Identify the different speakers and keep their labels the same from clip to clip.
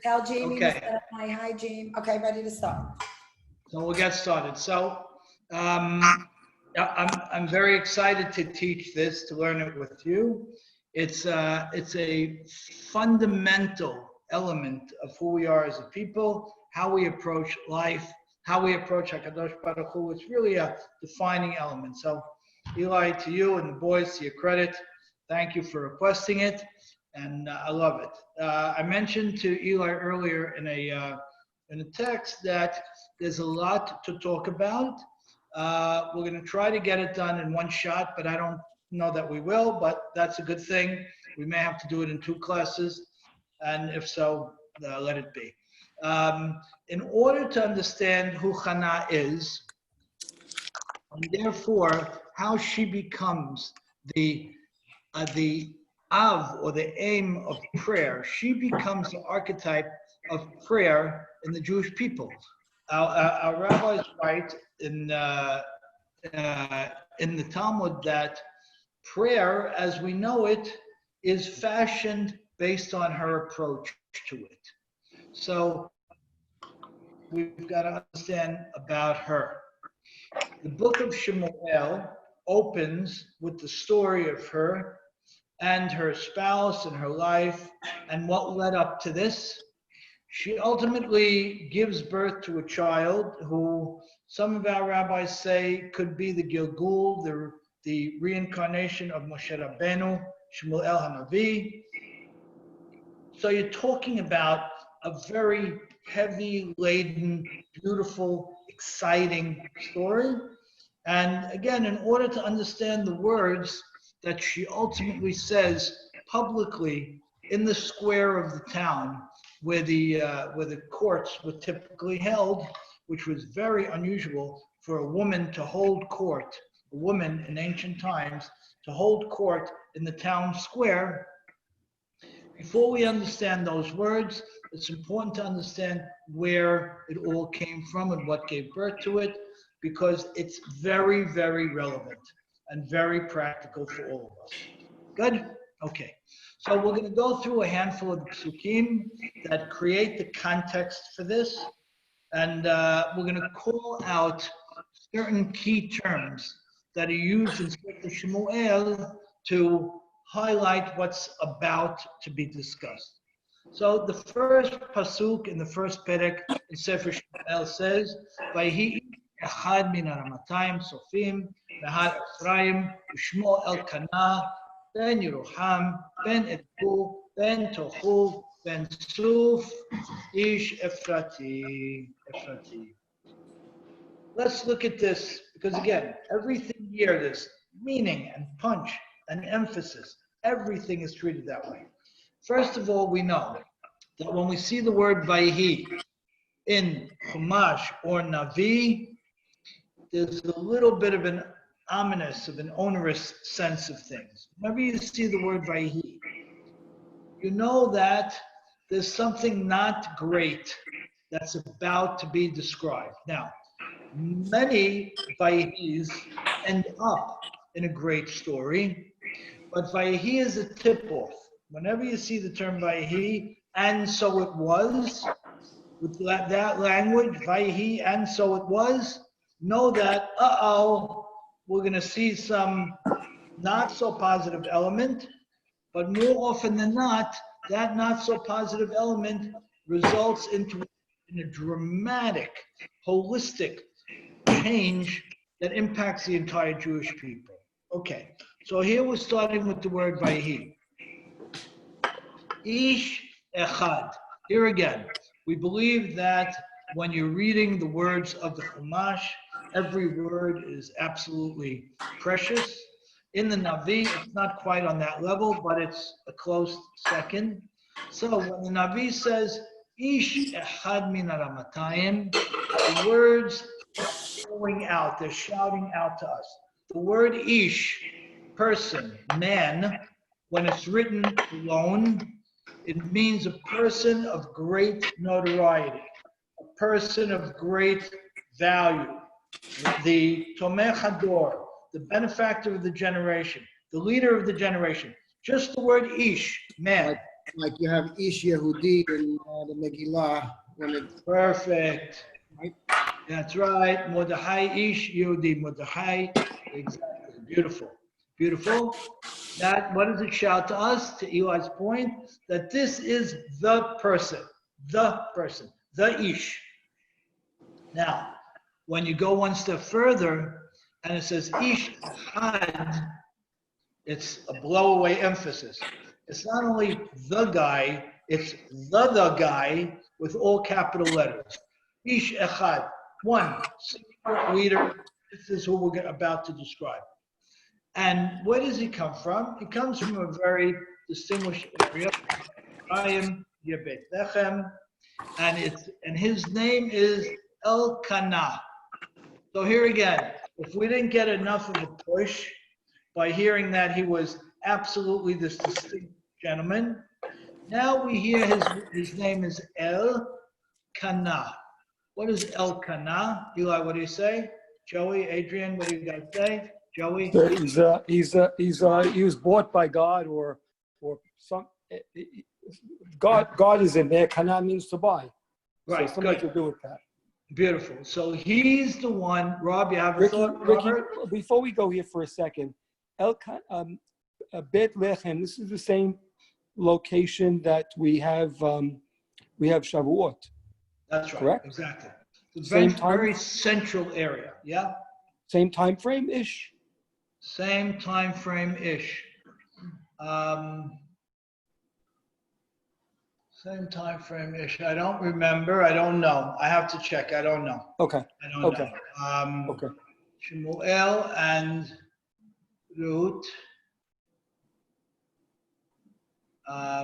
Speaker 1: Tell Jamie to
Speaker 2: Okay.
Speaker 1: set up my hi, Jamie. Okay, ready to start.
Speaker 2: So we'll get started. So I'm very excited to teach this, to learn it with you. It's a fundamental element of who we are as a people, how we approach life, how we approach HaKadosh Baruch Hu. It's really a defining element. So Eli, to you and the boys, to your credit, thank you for requesting it, and I love it. I mentioned to Eli earlier in a text that there's a lot to talk about. We're going to try to get it done in one shot, but I don't know that we will, but that's a good thing. We may have to do it in 2 classes, and if so, let it be. In order to understand who Hanah is, and therefore how she becomes the Av, or the aim of prayer, she becomes the archetype of prayer in the Jewish people. Our rabbis write in the Talmud that prayer, as we know it, is fashioned based on her approach to it. So we've got to understand about her. The book of Shemuel opens with the story of her and her spouse and her life and what led up to this. She ultimately gives birth to a child who some of our rabbis say could be the Gilgul, the reincarnation of Moshe Rabbeinu, Shemuel Hanavi. So you're talking about a very heavy, laden, beautiful, exciting story. And again, in order to understand the words that she ultimately says publicly in the square of the town where the courts were typically held, which was very unusual for a woman to hold court, a woman in ancient times to hold court in the town square. Before we understand those words, it's important to understand where it all came from and what gave birth to it, because it's very, very relevant and very practical for all of us. Good? Okay. So we're going to go through a handful of the psukim that create the context for this, and we're going to call out certain key terms that are used in Sefer Shemuel to highlight what's about to be discussed. So the first pasuk in the first perek in Sefer Shemuel says, "Vayhi echad min haramatayim sofim v'har Ephraim u'shmo Elkanah ben Yeroham ben Edbu ben Tochu ben Suf ish Ephrati." Let's look at this, because again, everything here, there's meaning and punch and emphasis. Everything is treated that way. First of all, we know that when we see the word Vayhi in Chumash or Navi, there's a little bit of an ominous, of an onerous sense of things. Whenever you see the word Vayhi, you know that there's something not great that's about to be described. Now, many Vayhis end up in a great story, but Vayhi is a tip-off. Whenever you see the term Vayhi, and so it was, with that language, Vayhi, and so it was, know that, we're going to see some not so positive element, but more often than not, that not so positive element results in a dramatic, holistic change that impacts the entire Jewish people. Okay, so here we're starting with the word Vayhi. Ish echad. Here again, we believe that when you're reading the words of the Chumash, every word is absolutely precious. In the Navi, it's not quite on that level, but it's a close second. So when the Navi says, Ish echad min haramatayim, the words are going out, they're shouting out to us. The word Ish, person, man, when it's written alone, it means a person of great notoriety, a person of great value, the Tomech Hador, the benefactor of the generation, the leader of the generation. Just the word Ish, man.
Speaker 3: like you have Ish Yehudi in the Megillah when it.
Speaker 2: Perfect.
Speaker 3: Right?
Speaker 2: That's right. Mordechai Ish Yehudi. Mordechai. Exactly. Beautiful. Beautiful. That, what does it shout to us, to Eli's point? That this is the person, the Ish. Now, when you go one step further and it says Ish Had, it's a blowaway emphasis. It's not only the guy, it's the guy with all capital letters. Ish Echad, one singular leader. This is who we're about to describe. And where does he come from? He comes from a very distinguished area, Yebet Lechem, and his name is Elkanah. So here again, if we didn't get enough of a push by hearing that he was absolutely this distinct gentleman, now we hear his name is Elkanah. What is Elkanah? Eli, what do you say? Joey, Adrian, what do you guys say? Joey?
Speaker 4: He was bought by God or some. God is in there. Kana means to buy.
Speaker 2: Right,
Speaker 4: So something
Speaker 2: good.
Speaker 4: to do with that.
Speaker 2: Beautiful. So he's the one. Rob, you have a
Speaker 4: Ricky,
Speaker 2: thought, Robert?
Speaker 4: before we go here for a second, Bet Lechem. This is the same location that we have Shavuot.
Speaker 2: That's right.
Speaker 4: Correct?
Speaker 2: Exactly. It's
Speaker 4: Same
Speaker 2: very,
Speaker 4: time?
Speaker 2: very central area. Yeah.
Speaker 4: Same time frame ish.
Speaker 2: Same time frame ish. Same time frame ish. I don't remember. I don't know. I have to check. I don't know.
Speaker 4: Okay.
Speaker 2: I don't
Speaker 4: Okay.
Speaker 2: know.
Speaker 4: Okay.
Speaker 2: Shemuel and Ruth. I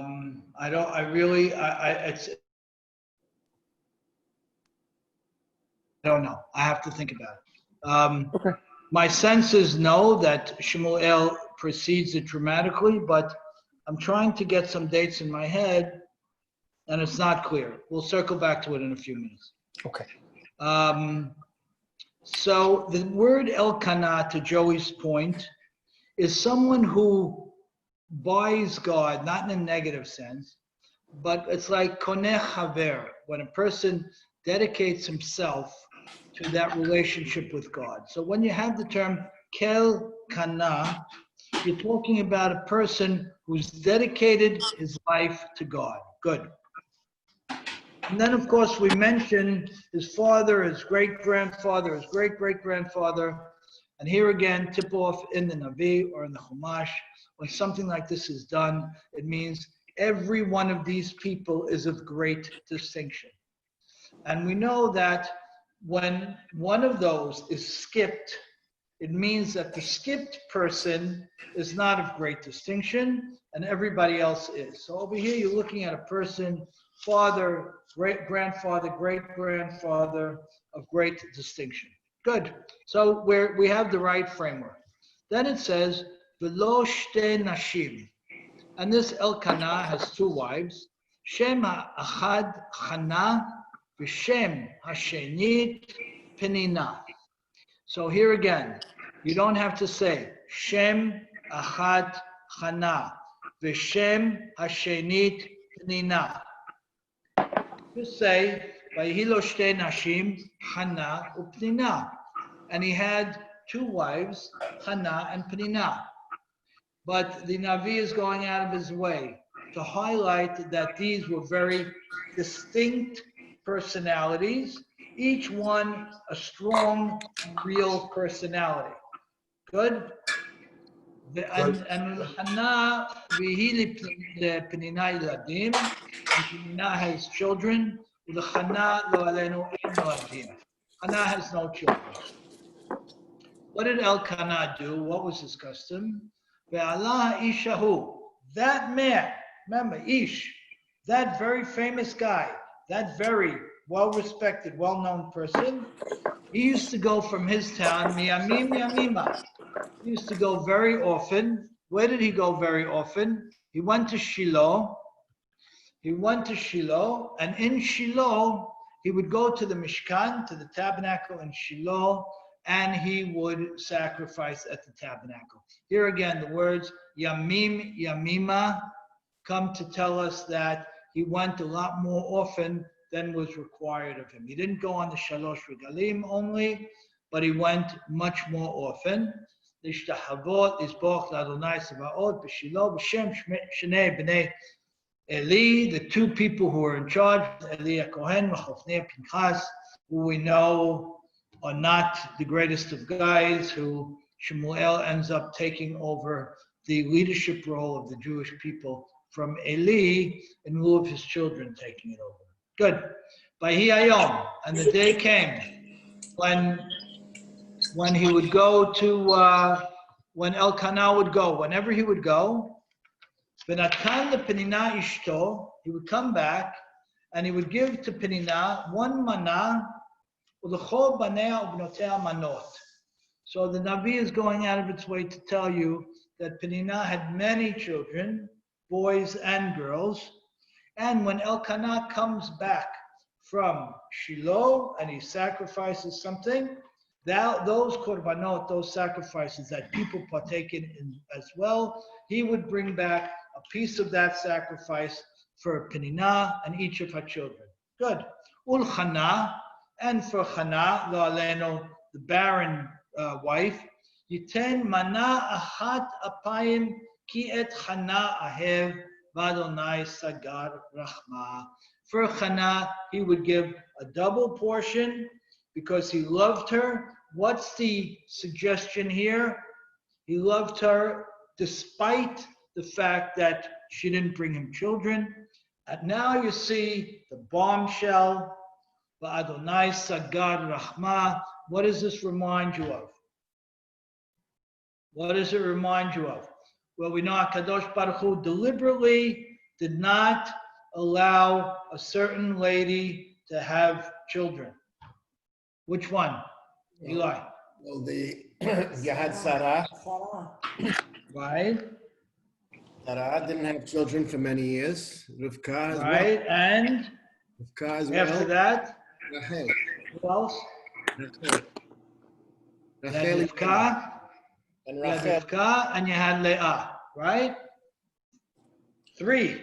Speaker 2: don't know. I have to think about it.
Speaker 4: Okay.
Speaker 2: My senses know that Shemuel precedes it dramatically, but I'm trying to get some dates in my head, and it's not clear. We'll circle back to it in a few minutes.
Speaker 4: Okay.
Speaker 2: So the word Elkanah, to Joey's point, is someone who buys God, not in a negative sense, but it's like koneh haver, when a person dedicates himself to that relationship with God. So when you have the term kel kana, you're talking about a person who's dedicated his life to God. Good. And then, of course, we mentioned his father, his great-grandfather, his great-great-grandfather. And here again, tip off in the Navi or in the Chumash, when something like this is done, it means every one of these people is of great distinction. And we know that when one of those is skipped, it means that the skipped person is not of great distinction and everybody else is. So over here, you're looking at a person, father, great-grandfather, great-grandfather of great distinction. Good. So we have the right framework. Then it says, V'lo shte nashim. And this Elkanah has two wives. Shem ha'achad Hanah, v'shem ha'shenit Penina. So here again, you don't have to say Shem Achad Hanah V'Shem Hashenit Penina. Just say Vayihilo Shte Nashim Hanah uPenina, and he had two wives, Hanah and Penina. But the Navi is going out of his way to highlight that these were very distinct personalities, each one a strong, real personality. Good? And Hanah, Penina Iladim, and Penina has children. Hanah has no children. What did Elkanah do? What was his custom? Ve'alah Ishahu, that man, remember, Ish, that very famous guy, that very well-respected, well-known person, he used to go from his town, Miyamim Yamima. He used to go very often. Where did he go very often? He went to Shiloh. And in Shiloh, he would go to the Mishkan, to the tabernacle in Shiloh, and he would sacrifice at the tabernacle. Here again, the words Yamim, Yamima, come to tell us that he went a lot more often than was required of him. He didn't go on the Shalosh Regalim only, but he went much more often. L'ishtahavot Yisboch l'Adonai Sevaot b'Shilo b'Shem Shnei b'nei Eli, the two people who are in charge, Eli Cohen, Chofnei Pinchas, who we know are not the greatest of guys, who Shemuel ends up taking over the leadership role of the Jewish people from Eli in lieu of his children taking it over. Good. Vayhi hayom, and the day came when he would go to, when Elkanah would go, whenever he would go, V'natan lePenina ishto, he would come back and he would give to Penina one mana, u'lechol banea u'bnotea manot. So the Navi is going out of its way to tell you that Penina had many children, boys and girls, and when Elkanah comes back from Shiloh and he sacrifices something, those korbanot, those sacrifices that people partake in as well, he would bring back a piece of that sacrifice for Penina and each of her children. Good. Ul Hanah, and for Hanah, lo aleno, the barren wife, yiten mana achat apayim ki et Hanah ahev v'Adonai sagar rachma. For Hanah, he would give a double portion because he loved her. What's the suggestion here? He loved her despite the fact that she didn't bring him children. And now you see the bombshell, Adonai Sagar Rahma. What does this remind you of? What does it remind you of? Well, we know HaKadosh Baruch Hu deliberately did not allow a certain lady to have children. Which one? Eli.
Speaker 3: Well, you had Sarah.
Speaker 2: Right?
Speaker 3: Sarah didn't have children for many years. Rivka as
Speaker 2: Right, and
Speaker 3: Rivka as well.
Speaker 2: after that,
Speaker 3: Rachel.
Speaker 2: who else?
Speaker 3: Rachel.
Speaker 2: You had Rivka,
Speaker 3: And
Speaker 2: you had
Speaker 3: Rachel.
Speaker 2: Rivka, and you had Leah, right? Three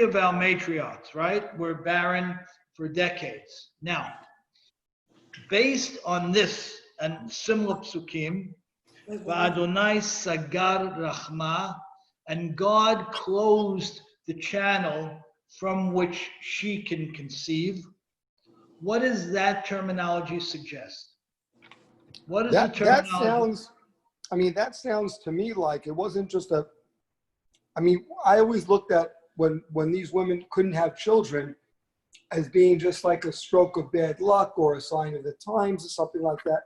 Speaker 2: of our matriarchs, right, were barren for decades. Now, based on this and similar psukim, Adonai Sagar Rachma, and God closed the channel from which she can conceive. What does that terminology suggest? What is the terminology?
Speaker 4: That sounds to me like it wasn't just I always looked at when these women couldn't have children as being just like a stroke of bad luck or a sign of the times or something like that.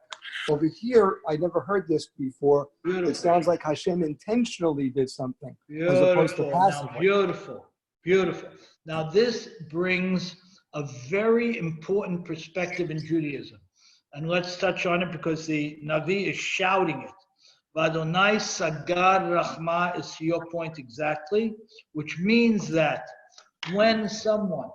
Speaker 4: Over here, I never heard this before.
Speaker 2: Beautiful.
Speaker 4: It sounds like Hashem intentionally did something as
Speaker 2: Beautiful.
Speaker 4: opposed to passively.
Speaker 2: Now, beautiful. Now, this brings a very important perspective in Judaism. And let's touch on it because the Navi is shouting it. Vadonai Sagar Rachma is to your point exactly, which means that when someone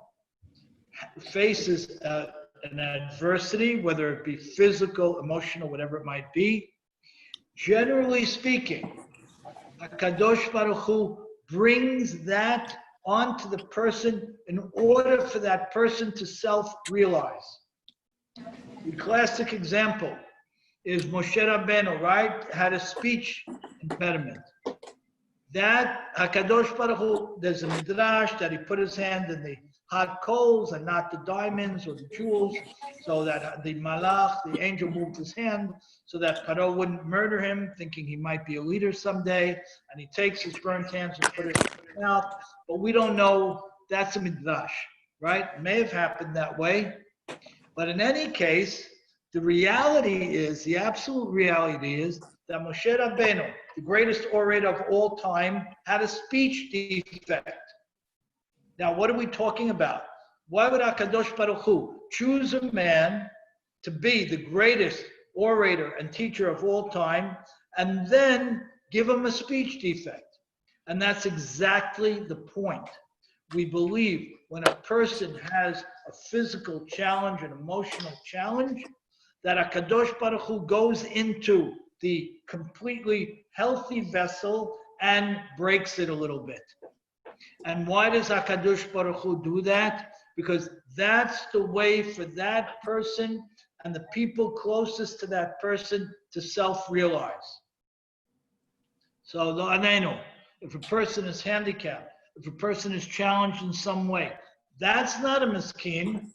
Speaker 2: faces an adversity, whether it be physical, emotional, whatever it might be, generally speaking, HaKadosh Baruch Hu brings that onto the person in order for that person to self-realize. The classic example is Moshe Rabbeinu, right? Had a speech impediment. That HaKadosh Baruch Hu, there's a midrash that he put his hand in the hot coals and not the diamonds or the jewels, so that the malach, the angel, moved his hand so that Paro wouldn't murder him, thinking he might be a leader someday. And he takes his burnt hands and put it in his mouth. But we don't know. That's a midrash, right? It may have happened that way. But in any case, the reality is, the absolute reality is that Moshe Rabbeinu, the greatest orator of all time, had a speech defect. Now, what are we talking about? Why would HaKadosh Baruch Hu choose a man to be the greatest orator and teacher of all time and then give him a speech defect? And that's exactly the point. We believe when a person has a physical challenge, an emotional challenge, that HaKadosh Baruch Hu goes into the completely healthy vessel and breaks it a little bit. And why does HaKadosh Baruch Hu do that? Because that's the way for that person and the people closest to that person to self-realize. So, if a person is handicapped, if a person is challenged in some way, that's not a miskin.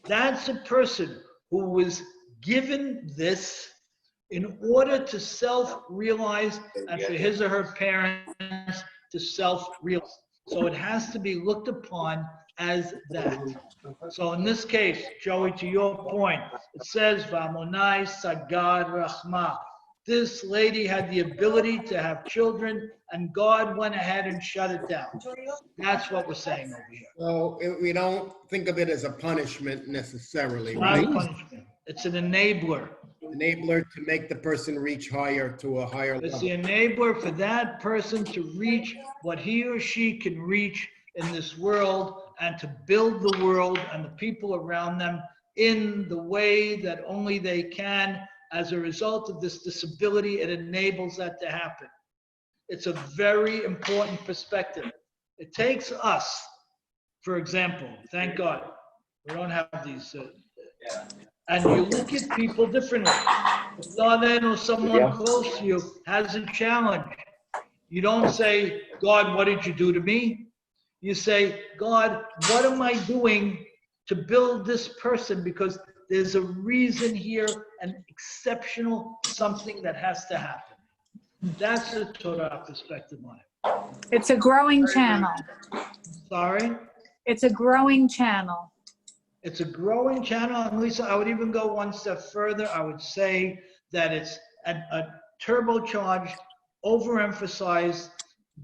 Speaker 2: That's a person who was given this in order to self-realize and for his or her parents to self-realize. So it has to be looked upon as that. So in this case, Joey, to your point, it says, Vamonai Sagad Rachma. This lady had the ability to have children, and God went ahead and shut it down. That's what we're saying over here.
Speaker 3: So we don't think of it as a punishment necessarily,
Speaker 2: Not
Speaker 3: right?
Speaker 2: a punishment. It's an enabler.
Speaker 3: Enabler to make the person reach higher to a higher
Speaker 2: It's
Speaker 3: level.
Speaker 2: the enabler for that person to reach what he or she can reach in this world and to build the world and the people around them in the way that only they can. As a result of this disability, it enables that to happen. It's a very important perspective. It takes us, for example, thank God, we don't have these, and you look at people differently. If someone close to you has a challenge, you don't say, God, what did you do to me? You say, God, what am I doing to build this person? Because there's a reason here, an exceptional something that has to happen. That's the Torah perspective on it.
Speaker 5: It's a growing channel.
Speaker 2: Sorry?
Speaker 5: It's a growing channel.
Speaker 2: It's a growing channel. And Lisa, I would even go one step further. I would say that it's a turbocharged, overemphasized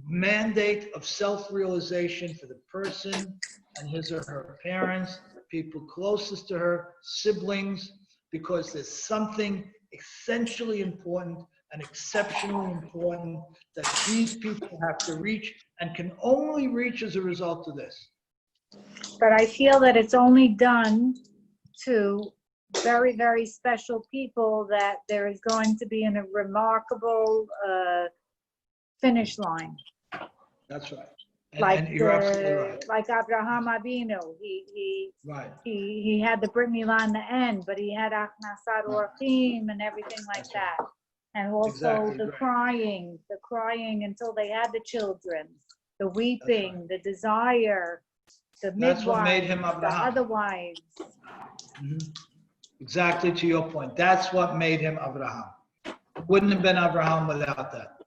Speaker 2: mandate of self-realization for the person and his or her parents, people closest to her, siblings, because there's something essentially important and exceptionally important that these people have to reach and can only reach as a result of this.
Speaker 5: But I feel that it's only done to very, very special people, that there is going to be a remarkable finish line.
Speaker 2: That's right.
Speaker 5: Like
Speaker 2: And you're absolutely right.
Speaker 5: like Abraham Avinu,
Speaker 2: Right.
Speaker 5: he had the Brit Milah in the end, but he had Achnasat Orchim and everything like that. And also
Speaker 2: Exactly
Speaker 5: the
Speaker 2: right.
Speaker 5: the crying until they had the children, the weeping, the desire, the
Speaker 2: That's what made
Speaker 5: midwives,
Speaker 2: him
Speaker 5: the
Speaker 2: Abraham.
Speaker 5: other wives.
Speaker 2: Mhm. Exactly to your point. That's what made him Abraham. Wouldn't have been Abraham without that.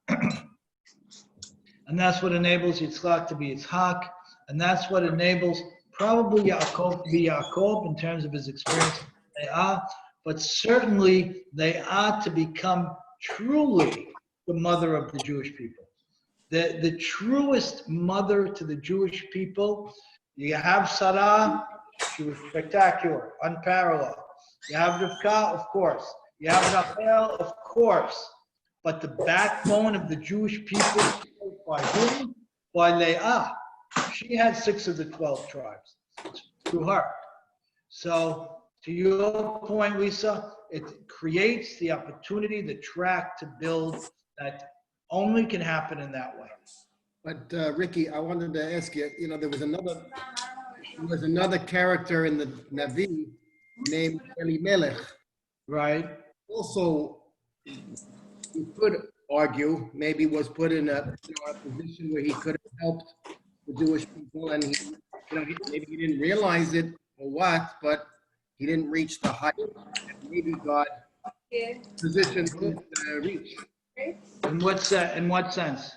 Speaker 2: And that's what enables Yitzchak to be Yitzchak. And that's what enables probably Yaakov to be Yaakov in terms of his experience with Leah. But certainly they are to become truly the mother of the Jewish people. The truest mother to the Jewish people. You have Sarah, she was spectacular, unparalleled. You have Rivka, of course. You have Rachel, of course. But the backbone of the Jewish people, by whom? By Leah. She had 6 of the 12 tribes. It's through her. So, to your point, Lisa, it creates the opportunity, the track to build that only can happen in that way.
Speaker 3: But Ricky, I wanted to ask you, there was another character in the Navi named Elimelech.
Speaker 2: Right?
Speaker 3: Also, you could argue maybe was put in a position where he could have helped the Jewish people, and maybe he didn't realize it or what, but he didn't reach the height that maybe God positioned him to reach.
Speaker 2: In what sense?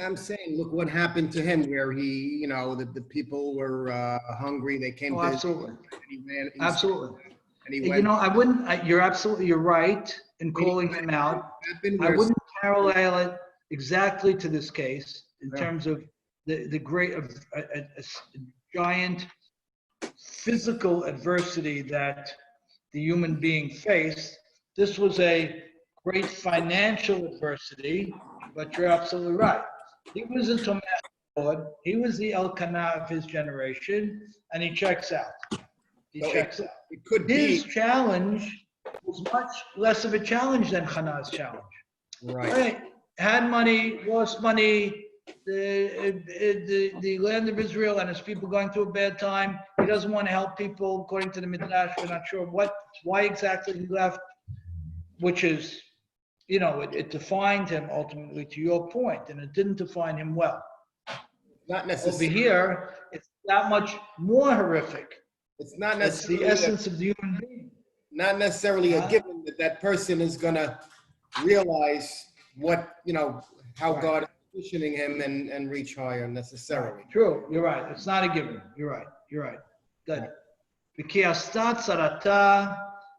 Speaker 3: I'm saying, look what happened to him, where he, the people were hungry. They came
Speaker 2: Oh,
Speaker 3: to
Speaker 2: absolutely.
Speaker 3: him, and he ran.
Speaker 2: Absolutely.
Speaker 3: And he went.
Speaker 2: You're right in calling him out. I wouldn't parallel it exactly to this case in terms of the great, a giant physical adversity that the human being faced. This was a great financial adversity, but you're absolutely right. He was into Lord. He was the Elkanah of his generation, and he checks out.
Speaker 3: It could
Speaker 2: His
Speaker 3: be.
Speaker 2: challenge was much less of a challenge than Hanah's challenge.
Speaker 3: Right.
Speaker 2: Right. Had money, lost money, the land of Israel and his people going through a bad time. He doesn't want to help people, according to the Midrash. We're not sure why exactly he left, which is, it defined him ultimately, to your point, and it didn't define him well.
Speaker 3: Not
Speaker 2: Over
Speaker 3: necessarily.
Speaker 2: here, it's that much more horrific.
Speaker 3: It's not
Speaker 2: It's the
Speaker 3: necessarily.
Speaker 2: essence of the human being.
Speaker 3: Not necessarily a given that person is gonna realize what, how
Speaker 2: Right.
Speaker 3: God is positioning him and reach higher necessarily.
Speaker 2: True, you're right. It's not a given. You're right. Good. וכי עשתה צרתה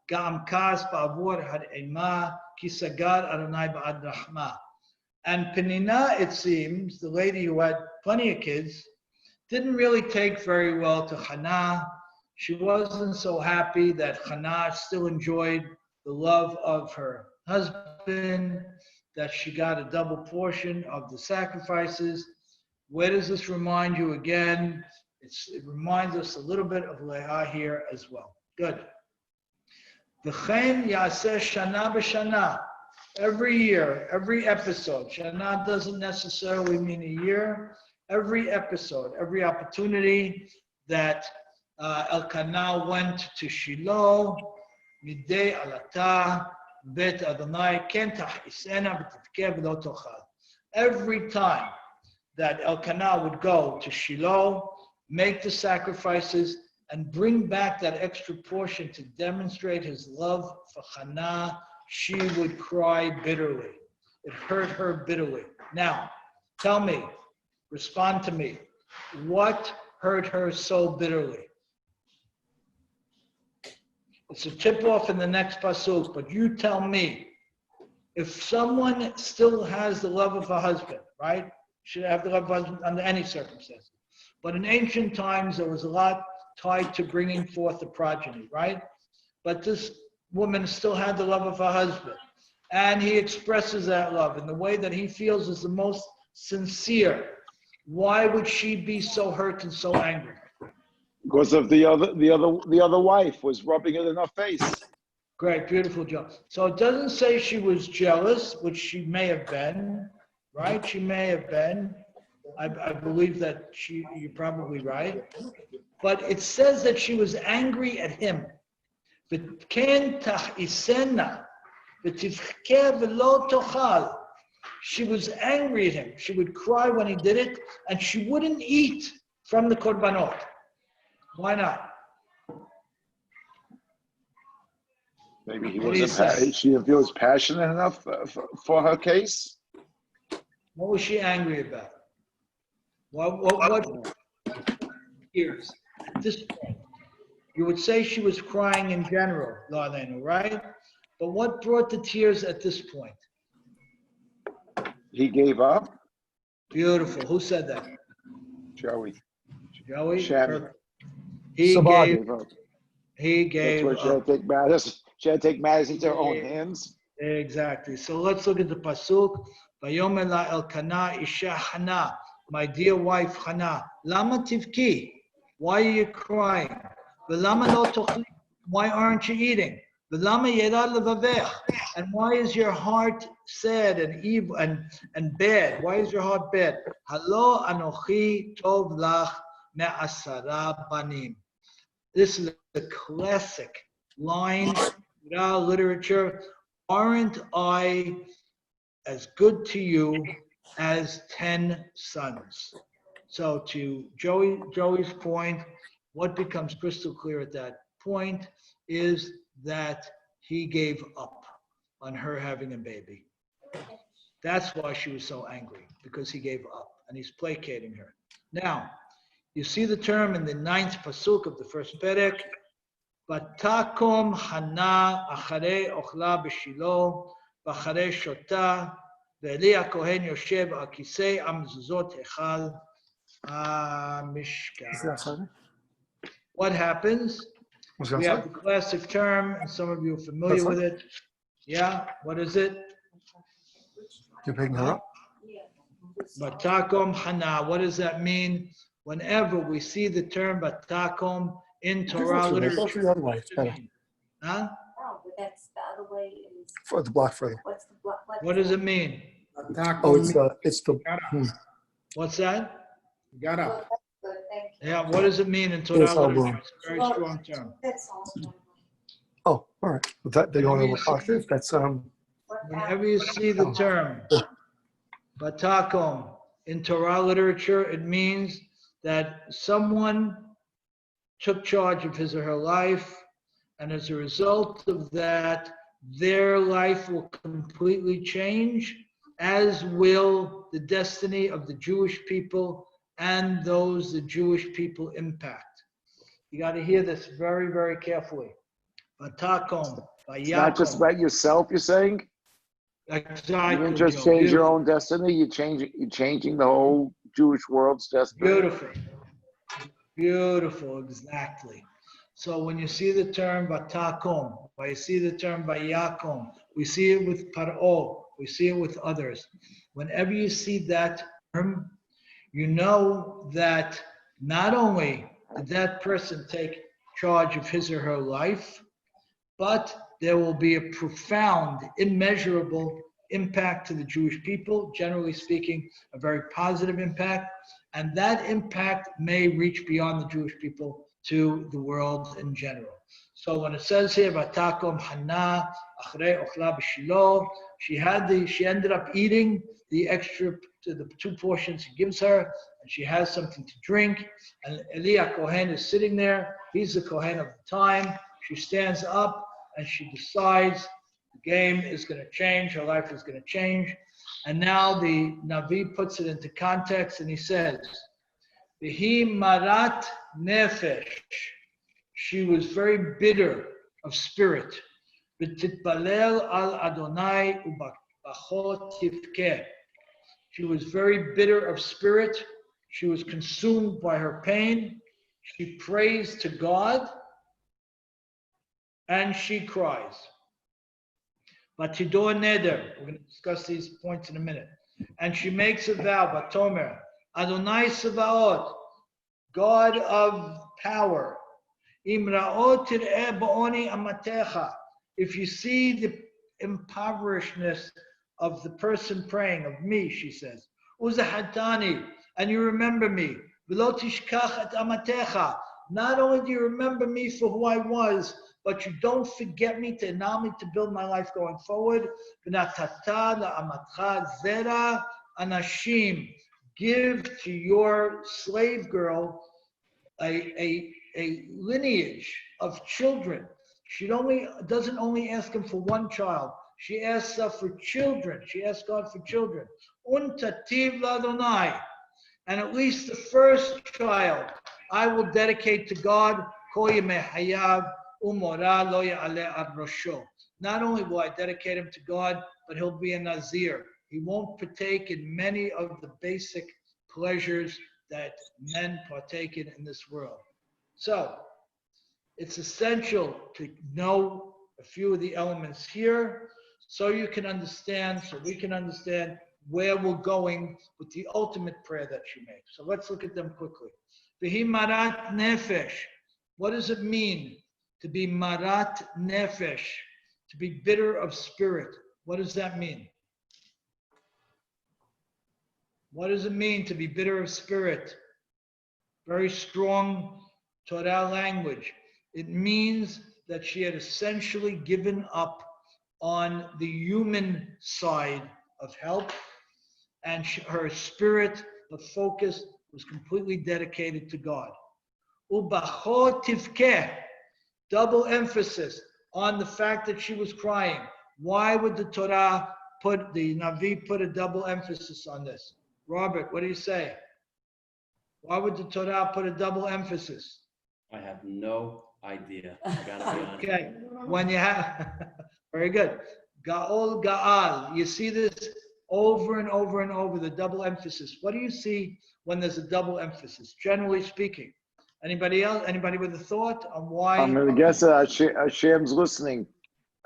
Speaker 2: גם כעס בעבור האימה, כי סגר אדוני בעד רחמה. And Penina, it seems, the lady who had plenty of kids, didn't really take very well to Hanah. She wasn't so happy that Hanah still enjoyed the love of her husband, that she got a double portion of the sacrifices. Where does this remind you again? It reminds us a little bit of Leah here as well. Good. V'chein yaseh shana b'shana. Every year, every episode. Shana doesn't necessarily mean a year. Every episode, every opportunity that Elkanah went to Shiloh, midei alata, bet Adonai, ken tachisena v'tivkeh v'lo tochal. Every time that Elkanah would go to Shiloh, make the sacrifices, and bring back that extra portion to demonstrate his love for Hanah, she would cry bitterly. It hurt her bitterly. Now, tell me, respond to me, what hurt her so bitterly? It's a tip-off in the next pasuk, but you tell me, if someone still has the love of a husband, right? Should have the love of a husband under any circumstances. But in ancient times, there was a lot tied to bringing forth the progeny, right? But this woman still had the love of her husband. And he expresses that love in the way that he feels is the most sincere. Why would she be so hurt and so angry?
Speaker 6: Because of the other wife was rubbing it in her face.
Speaker 2: Great, beautiful job. So it doesn't say she was jealous, which she may have been, right? She may have been. I believe that you're probably right. But it says that she was angry at him. She was angry at him. She would cry when he did it, and she wouldn't eat from the korbanot. Why not?
Speaker 6: Maybe he
Speaker 2: What do you say?
Speaker 6: wasn't. She didn't feel as passionate enough for her case.
Speaker 2: What was she angry about? What tears at this point? You would say she was crying in general, Larlena, right? But what brought the tears at this point?
Speaker 6: He gave up.
Speaker 2: Beautiful. Who said that?
Speaker 6: Joey.
Speaker 2: Joey?
Speaker 6: Shabby.
Speaker 2: Perfect. He
Speaker 4: Somebody.
Speaker 2: gave
Speaker 6: Gave up.
Speaker 2: He
Speaker 6: That's
Speaker 2: gave
Speaker 6: why she had to take matters. She had to take matters into her own hands.
Speaker 2: Exactly. So let's look at the pasuk. Vayomer la Elkanah isha Hanah, my dear wife Hanah. Lama tivki? Why are you crying? V'lama lo tochli? Why aren't you eating? V'lama yerad levavech? And why is your heart sad and evil and bad? Why is your heart bad? Halo anochi tov lach me'asara banim. This is a classic line in our literature. Aren't I as good to you as 10 sons? So to Joey's point, what becomes crystal clear at that point is that he gave up on her having a baby. That's why she was so angry, because he gave up and he's placating her. Now, you see the term in the 9th pasuk of the first perek, Vatakom Hanah acharei ochla b'Shilo, v'acharei shota, ve'Eli Cohen yoshev al kisei amzuzot hechal mishkan. What happens? We have the classic term, and some of you are familiar with it. Yeah, what is it?
Speaker 4: You're picking her up?
Speaker 2: Vatakom Hanah. What does that mean? Whenever we see the term Vatakom in Torah
Speaker 4: Go
Speaker 2: literature,
Speaker 4: the other way. It's better.
Speaker 2: huh?
Speaker 7: No, but that's the other way is,
Speaker 4: For the block further.
Speaker 7: what's the block?
Speaker 2: What does it mean?
Speaker 4: Oh, it's the.
Speaker 2: What's that?
Speaker 3: Got up.
Speaker 7: Good, thank you.
Speaker 2: Yeah, what does it mean in Torah
Speaker 4: Yes, I'll
Speaker 2: literature?
Speaker 4: go.
Speaker 2: It's a very strong term.
Speaker 7: That's all.
Speaker 4: Oh, all right. Well, that they don't know what
Speaker 2: Whenever you
Speaker 4: Pasha is. That's
Speaker 2: Whenever you see the term batakom in Torah literature, it means that someone took charge of his or her life, and as a result of that, their life will completely change, as will the destiny of the Jewish people and those the Jewish people impact. You got to hear this very, very carefully. Batakom,
Speaker 6: It's not just
Speaker 2: bayakom.
Speaker 6: about yourself, you're saying? You
Speaker 2: Exactly.
Speaker 6: didn't just
Speaker 2: Joe.
Speaker 6: change your
Speaker 2: Beautiful.
Speaker 6: own destiny, you're changing the whole Jewish world's destiny.
Speaker 2: Beautiful. Beautiful, exactly. So when you see the term batakom, when you see the term bayakom, we see it with paro, we see it with others. Whenever you see that term, you know that not only did that person take charge of his or her life, but there will be a profound, immeasurable impact to the Jewish people, generally speaking, a very positive impact. And that impact may reach beyond the Jewish people to the world in general. So when it says here, Vatakom Hanah, Achrei Ochla B'Shilo, she ended up eating the extra, the 2 portions he gives her, and she has something to drink. And Eliah Cohen is sitting there. He's the Cohen of the time. She stands up and she decides the game is going to change, her life is going to change. And now the Navi puts it into context and he says, V'hi marat nefesh. She was very bitter of spirit. V'titbalel al Adonai ubachot tivkeh. She was very bitter of spirit. She was consumed by her pain. She prays to God and she cries. Batidor neder. We're going to discuss these points in a minute. And she makes a vow, Batomer, Adonai Sevaot, God of power. Imraot tir'eh ba'oni amatecha. If you see the impoverishedness of the person praying, of me, she says, Uzahatani, and you remember me, v'lo tishkach et amatecha. Not only do you remember me for who I was, but you don't forget me to allow me to build my life going forward. V'natata la'amatcha zera anashim. Give to your slave girl a lineage of children. She doesn't only ask him for one child. She asks for children. She asks God for children. Untativ l'Adonai. And at least the first child I will dedicate to God. Not only will I dedicate him to God, but he'll be a Nazir. He won't partake in many of the basic pleasures that men partake in this world. So it's essential to know a few of the elements here so you can understand, so we can understand where we're going with the ultimate prayer that she makes. So let's look at them quickly. V'hi marat nefesh. What does it mean to be marat nefesh? To be bitter of spirit. What does that mean? What does it mean to be bitter of spirit? Very strong Torah language. It means that she had essentially given up on the human side of help, and her spirit, the focus, was completely dedicated to God. Ubachot tivkeh, double emphasis on the fact that she was crying. Why would the Torah the Navi put a double emphasis on this? Robert, what do you say? Why would the Torah put a double emphasis?
Speaker 8: I have no idea. I gotta be honest.
Speaker 2: Okay, when you have, very good. Gaol, Gaal. You see this over and over and over, the double emphasis. What do you see when there's a double emphasis, generally speaking? Anybody else? Anybody with a thought on why?
Speaker 6: I'm going to guess that Hashem's listening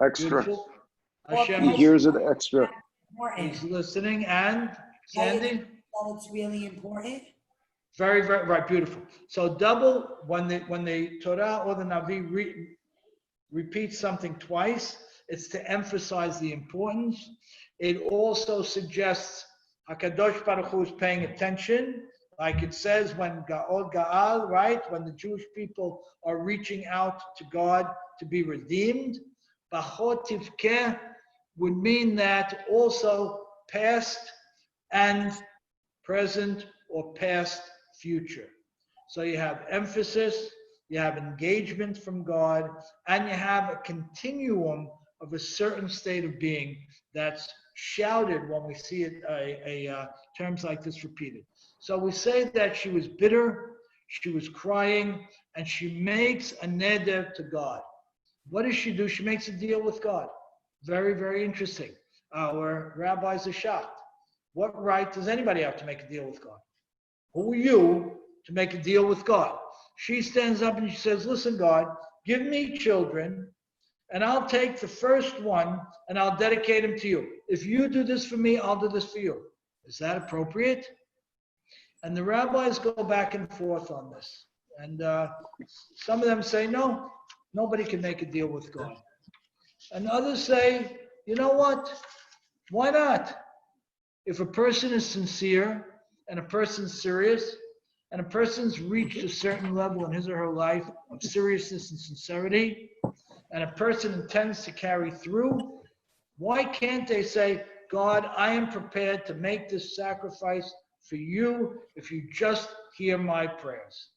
Speaker 6: extra.
Speaker 2: Beautiful.
Speaker 1: Well,
Speaker 2: Hashem
Speaker 6: He
Speaker 2: is-
Speaker 6: hears it extra.
Speaker 1: Important.
Speaker 2: He's listening, and Sandy?
Speaker 1: That it's really important.
Speaker 2: Very, very, right, beautiful. So double, when the Torah or the Navi repeats something twice, it's to emphasize the importance. It also suggests HaKadosh Baruch Hu is paying attention, like it says when Ga'od Ga'al, right? When the Jewish people are reaching out to God to be redeemed. Bachot Tivkeh would mean that also past and present or past future. So you have emphasis, you have engagement from God, and you have a continuum of a certain state of being that's shouted when we see it, terms like this repeated. So we say that she was bitter, she was crying, and she makes a neder to God. What does she do? She makes a deal with God. Very, very interesting. Our rabbis are shocked. What right does anybody have to make a deal with God? Who are you to make a deal with God? She stands up and she says, listen, God, give me children, and I'll take the first one and I'll dedicate him to you. If you do this for me, I'll do this for you. Is that appropriate? And the rabbis go back and forth on this. And some of them say, no, nobody can make a deal with God. And others say, you know what? Why not? If a person is sincere and a person's serious and a person's reached a certain level in his or her life of seriousness and sincerity, and a person intends to carry through, why can't they say, God, I am prepared to make this sacrifice for you if you just hear my prayers?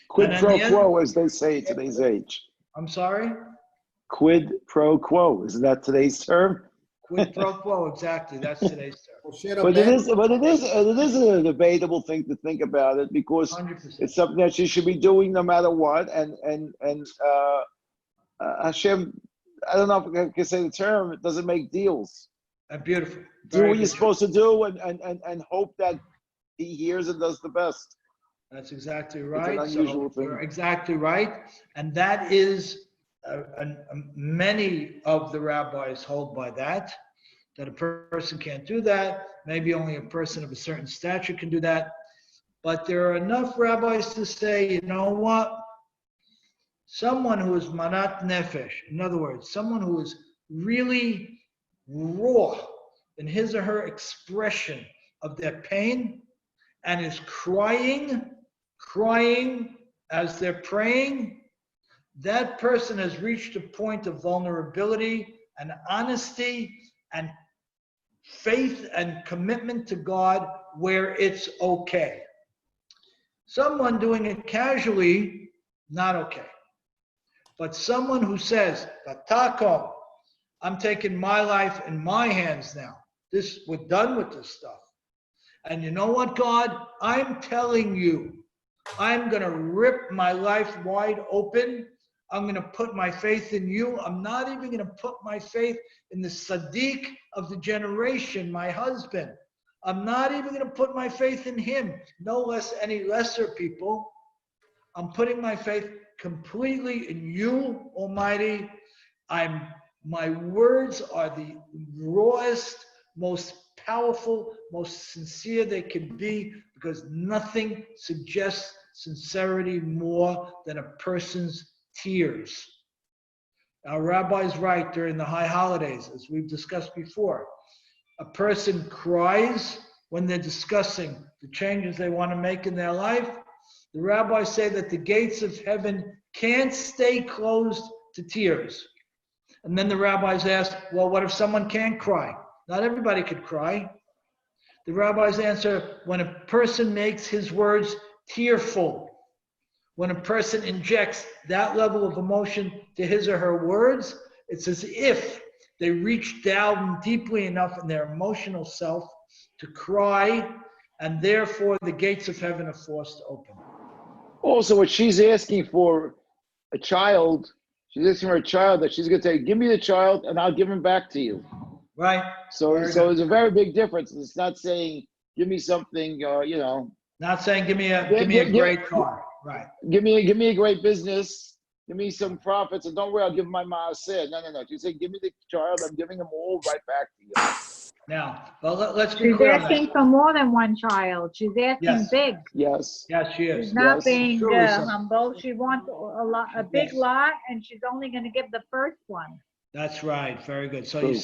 Speaker 6: Quid
Speaker 2: And in
Speaker 6: pro
Speaker 2: the end-
Speaker 6: quo, as they say in today's age.
Speaker 2: I'm sorry?
Speaker 6: Quid pro quo. Isn't that today's term?
Speaker 2: Quid pro quo, exactly. That's today's term.
Speaker 3: Well, shit, I'm
Speaker 6: But it
Speaker 3: bad.
Speaker 6: is a debatable thing to think about it, because
Speaker 2: 100%.
Speaker 6: it's something that she should be doing no matter what. And Hashem, I don't know if I can say the term, it doesn't make deals.
Speaker 2: Beautiful.
Speaker 6: Do
Speaker 2: Very
Speaker 6: what you're
Speaker 2: good.
Speaker 6: supposed to do and hope that he hears and does the best.
Speaker 2: That's exactly
Speaker 6: It's
Speaker 2: right.
Speaker 6: an unusual thing.
Speaker 2: You're exactly right. And that is, many of the rabbis hold by that a person can't do that. Maybe only a person of a certain stature can do that. But there are enough rabbis to say, you know what? Someone who is manat nefesh, in other words, someone who is really raw in his or her expression of their pain and is crying as they're praying, that person has reached a point of vulnerability and honesty and faith and commitment to God where it's okay. Someone doing it casually, not okay. But someone who says, Batako, I'm taking my life in my hands now. We're done with this stuff. And you know what, God? I'm telling you, I'm going to rip my life wide open. I'm going to put my faith in you. I'm not even going to put my faith in the Sadiq of the generation, my husband. I'm not even going to put my faith in him, no less any lesser people. I'm putting my faith completely in you, Almighty. My words are the rawest, most powerful, most sincere they can be, because nothing suggests sincerity more than a person's tears. Our rabbis write during the high holidays, as we've discussed before, a person cries when they're discussing the changes they want to make in their life. The rabbis say that the gates of heaven can't stay closed to tears. And then the rabbis ask, well, what if someone can't cry? Not everybody could cry. The rabbis answer, when a person makes his words tearful, when a person injects that level of emotion to his or her words, it's as if they reach down deeply enough in their emotional self to cry, and therefore the gates of heaven are forced to open.
Speaker 6: Also, what she's asking for a child, she's asking for a child that she's going to say, give me the child and I'll give him back to you.
Speaker 2: Right?
Speaker 6: So it's a very big difference. It's not saying, give me something,
Speaker 2: Not saying give me a great car. Right.
Speaker 6: give me a great business, give me some profits, and don't worry, I'll give my maaseh. No. She said, give me the child, I'm giving them all right back to you.
Speaker 2: Now, well, let's be
Speaker 5: She's
Speaker 2: clear on
Speaker 5: asking
Speaker 2: that.
Speaker 5: for more than one child. She's asking
Speaker 2: Yes.
Speaker 5: big.
Speaker 6: Yes.
Speaker 2: Yes, she is.
Speaker 5: She's not
Speaker 6: Yes.
Speaker 5: being
Speaker 2: Truly so.
Speaker 5: humble. She wants a big
Speaker 2: Yes.
Speaker 5: lot, and she's only going to give the first one.
Speaker 2: That's right. Very good. So
Speaker 6: True.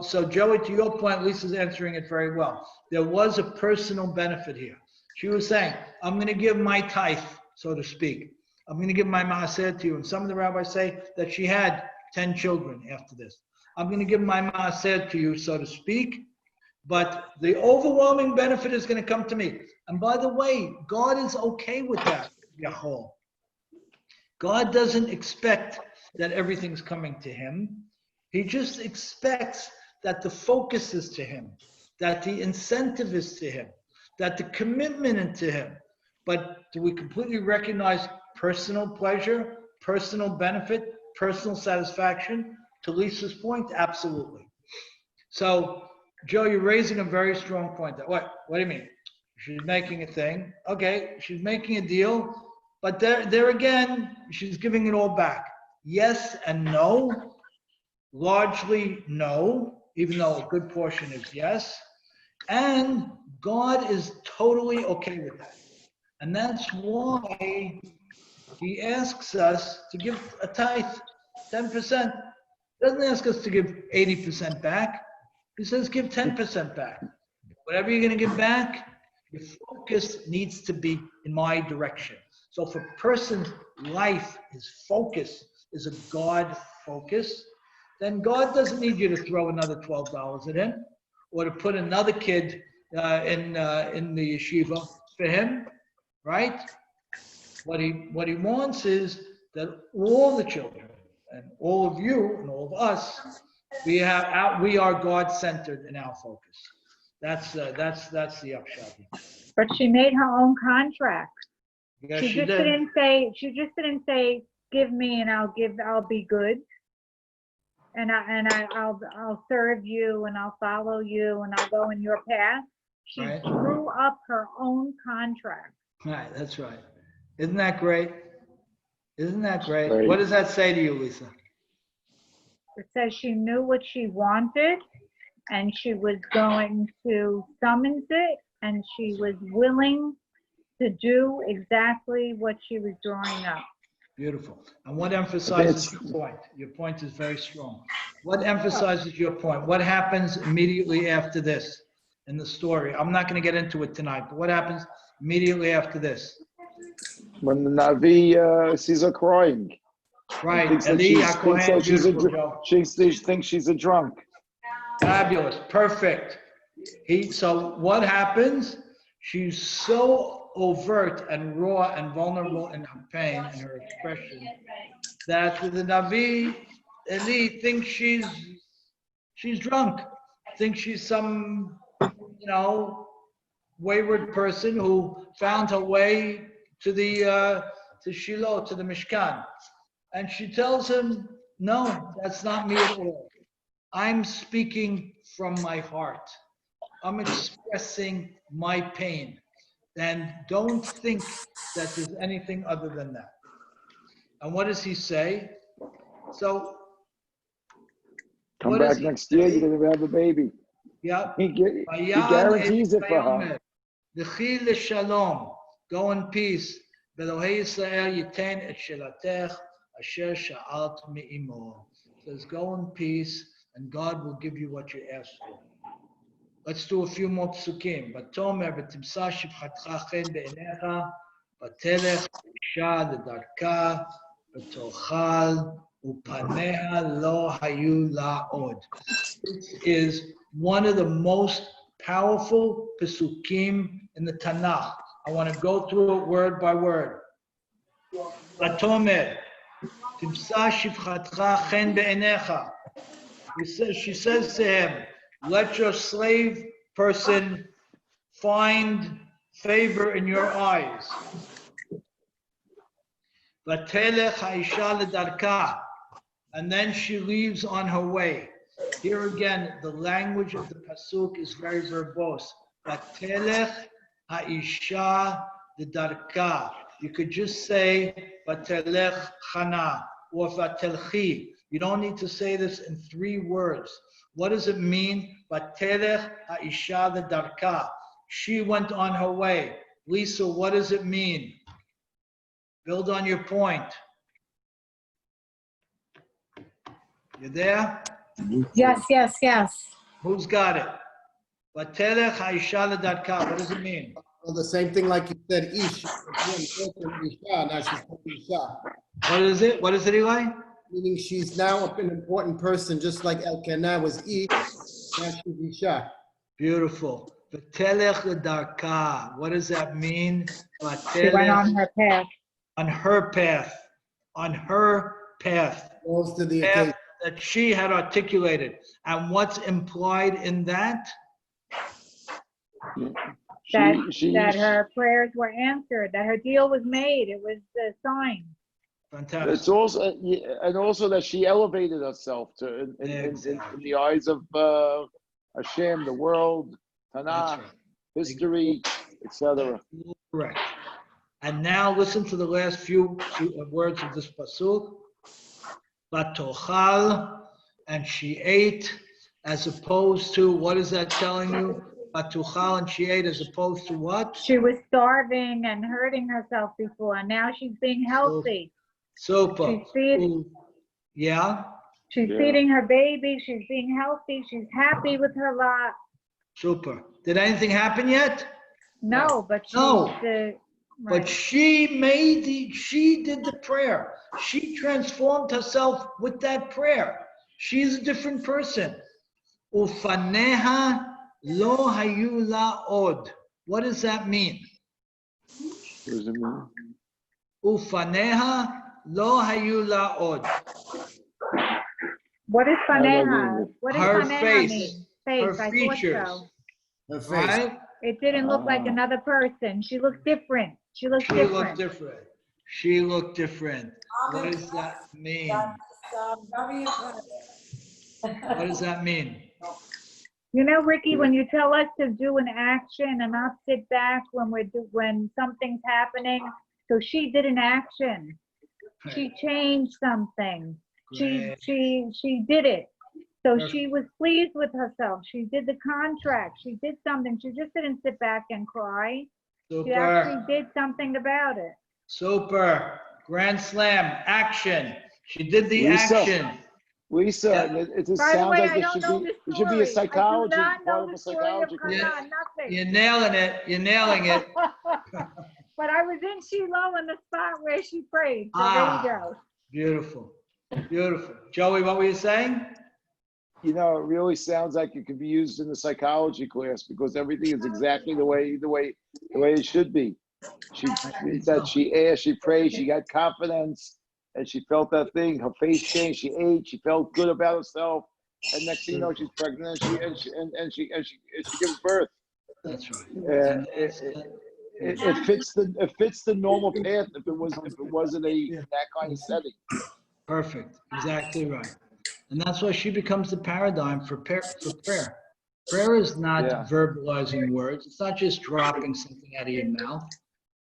Speaker 2: so Joey, to your point, Lisa's answering it very well. There was a personal benefit here. She was saying, I'm going to give my tithe, so to speak. I'm going to give my maaser to you. And some of the rabbis say that she had 10 children after this. I'm going to give my maaser to you, so to speak. But the overwhelming benefit is going to come to me. And by the way, God is okay with that, Yahweh. God doesn't expect that everything's coming to him. He just expects that the focus is to him, that the incentive is to him, that the commitment is to him. But do we completely recognize personal pleasure, personal benefit, personal satisfaction? To Lisa's point, absolutely. So, Joe, you're raising a very strong point. What do you mean? She's making a thing. Okay, she's making a deal, but there again, she's giving it all back. Yes and no. Largely no, even though a good portion is yes. And God is totally okay with that. And that's why he asks us to give a tithe, 10%. He doesn't ask us to give 80% back. He says give 10% back. Whatever you're going to give back, your focus needs to be in my direction. So if a person's life, his focus is a God focus, then God doesn't need you to throw another $12 at him or to put another kid in the yeshiva for him, right? What he wants is that all the children and all of you and all of us, we are God-centered in our focus. That's the upshot.
Speaker 5: But she made her own contract.
Speaker 2: Yes,
Speaker 5: She just didn't say, give me and I'll be good. And I'll serve you and I'll follow you and I'll go in your path. She
Speaker 2: Right.
Speaker 5: drew up her own contract.
Speaker 2: Right, that's right. Isn't that great? Isn't that great?
Speaker 6: Great.
Speaker 2: What does that say to you, Lisa?
Speaker 5: It says she knew what she wanted and she was going to summons it and she was willing to do exactly what she was drawing up.
Speaker 2: Beautiful. And what emphasizes your point? Your point is very strong. What emphasizes your point? What happens immediately after this in the story? I'm not going to get into it tonight, but what happens immediately after this?
Speaker 6: When the Navi sees her crying.
Speaker 2: Right.
Speaker 6: Thinks that
Speaker 2: Eli
Speaker 6: she's,
Speaker 2: Cohen,
Speaker 6: thinks that she's a,
Speaker 2: beautiful, Joe.
Speaker 6: she thinks she's a drunk.
Speaker 2: Fabulous. Perfect. So what happens? She's so overt and raw and vulnerable in her pain and her expression that the Navi, Eli, thinks she's drunk, thinks she's some, wayward person who found her way to the to Shiloh, to the Mishkan. And she tells him, no, that's not me at all. I'm speaking from my heart. I'm expressing my pain. And don't think that there's anything other than that. And what does he say? So,
Speaker 6: Come back next year, you're going to have a baby.
Speaker 2: Yeah.
Speaker 6: He guarantees it for her.
Speaker 2: L'chil shalom, go in peace. Belohei Yisrael yitain et shelatech asher sha'alt me'imo. Says, go in peace, and God will give you what you ask for. Let's do a few more psukim. Batomer v'timsa shivchatcha chen be'enecha, v'telech isha l'darka, v'tochal upaneha lo hayu la'od. This is one of the most powerful psukim in the Tanakh. I want to go through it word by word. Vatomer timsa shivchatcha chen be'enecha. She says to him, let your slave person find favor in your eyes. Vatelech ha'isha l'darka. And then she leaves on her way. Here again, the language of the pasuk is very verbose. Vatelech ha'isha l'darka. You could just say vatelech Hanah or vatelchi. You don't need to say this in 3 words. What does it mean? Vatelech ha'isha l'darka. She went on her way. Lisa, what does it mean? Build on your point. You there?
Speaker 5: Yes, yes, yes.
Speaker 2: Who's got it? Vatelech ha'isha ledarka. What does it mean?
Speaker 3: Well, the same thing like you said, Ish. Isha, now she's called Isha.
Speaker 2: What is it? What is it, Eli?
Speaker 3: Meaning she's now an important person, just like Elkanah was Ish, now she's Isha.
Speaker 2: Beautiful. Vatelech ledarka. What does that mean?
Speaker 5: She went on
Speaker 2: Vatelech
Speaker 5: her path.
Speaker 2: on her path. On her path.
Speaker 3: Rose to the
Speaker 2: Path
Speaker 3: occasion.
Speaker 2: that she had articulated. And what's implied in that?
Speaker 5: That her prayers were answered, that her deal was made. It was a sign.
Speaker 2: Fantastic.
Speaker 6: It's also, and also that she elevated herself to in the eyes of Hashem, the world,
Speaker 2: That's
Speaker 6: Hanah,
Speaker 2: right.
Speaker 6: history, etc.
Speaker 2: Correct. And now listen to the last few words of this pasuk. Batochal, and she ate, as opposed to, what is that telling you? Batuchal, and she ate, as opposed to what?
Speaker 5: She was starving and hurting herself before, and now she's being healthy.
Speaker 2: Super. Yeah.
Speaker 5: She's feeding her baby. She's being healthy. She's happy with her lot.
Speaker 2: Super. Did anything happen yet?
Speaker 5: No, but she's
Speaker 2: No.
Speaker 5: right.
Speaker 2: But she did the prayer. She transformed herself with that prayer. She's a different person. Ufaneha lo hayu la od. What does that mean?
Speaker 6: What does it mean?
Speaker 2: Ufaneha lo hayu la od.
Speaker 5: What is faneha? What does
Speaker 2: Her
Speaker 5: faneha
Speaker 2: face,
Speaker 5: mean?
Speaker 2: her
Speaker 5: Face, I
Speaker 2: features.
Speaker 5: thought so.
Speaker 3: Her face.
Speaker 2: Right?
Speaker 5: It didn't look like another person. She looked different. She looked
Speaker 2: She
Speaker 5: different.
Speaker 2: looked different. She looked different. What does that mean?
Speaker 1: Very impressive.
Speaker 2: What does that mean?
Speaker 5: You know, Ricky, when you tell us to do an action and not sit back when something's happening, so she did an action. She changed something.
Speaker 2: Great.
Speaker 5: She did it. So
Speaker 2: Perfect.
Speaker 5: she was pleased with herself. She did the contract. She did something. She just didn't sit back and cry. She
Speaker 2: Super.
Speaker 5: actually did something about it.
Speaker 2: Super. Grand slam. Action. She did the
Speaker 6: Lisa.
Speaker 2: action.
Speaker 6: Lisa,
Speaker 2: Yeah.
Speaker 6: it just
Speaker 5: By the
Speaker 6: sounds
Speaker 5: way,
Speaker 6: like
Speaker 5: I don't know the
Speaker 6: it should be a
Speaker 5: story.
Speaker 6: psychology,
Speaker 5: I do not
Speaker 6: part
Speaker 5: know
Speaker 6: of
Speaker 5: the
Speaker 6: a
Speaker 5: story of
Speaker 6: psychology
Speaker 5: Hanah,
Speaker 6: class.
Speaker 5: nothing.
Speaker 2: You're nailing it. You're nailing it.
Speaker 5: But I was in Shiloh in the spot where she prayed. So there you go.
Speaker 2: Beautiful. Beautiful. Joey, what were you saying?
Speaker 6: You know, it really sounds like it could be used in the psychology class because everything is exactly the way it should be. She asked, she prayed, she got confidence, and she felt that thing. Her face changed. She ate. She felt good about herself. And next thing you know, she's pregnant, and she gives birth.
Speaker 2: That's right.
Speaker 6: And it fits the normal path if it wasn't that kind of setting.
Speaker 2: Perfect. Exactly right. And that's why she becomes the paradigm for prayer. Prayer is not verbalizing words. It's not just dropping something out of your mouth.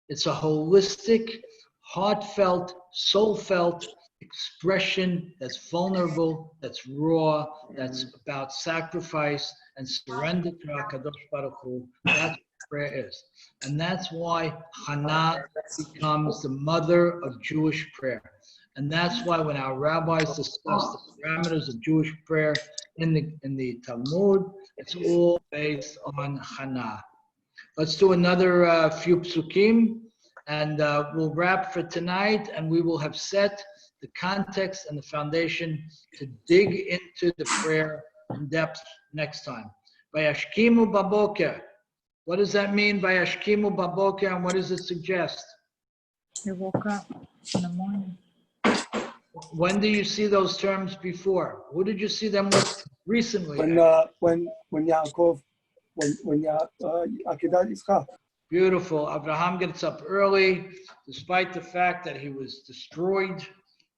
Speaker 2: It's a holistic, heartfelt, soul-felt expression that's vulnerable, that's raw, that's about sacrifice and surrender to HaKadosh Baruch Hu. That's what prayer is. And that's why Hanah becomes the mother of Jewish prayer. And that's why when our rabbis discuss the parameters of Jewish prayer in the Talmud, it's all based on Hanah. Let's do another few psukim, and we'll wrap for tonight, and we will have set the context and the foundation to dig into the prayer in depth next time. Vayashkimu baboker. What does that mean, Vayashkimu baboker, and what does it suggest?
Speaker 5: You woke up in the morning.
Speaker 2: When do you see those terms before? Who did you see them with recently?
Speaker 4: When Yaakov, when Akedat Yitzchak.
Speaker 2: Beautiful. Abraham gets up early, despite the fact that he was destroyed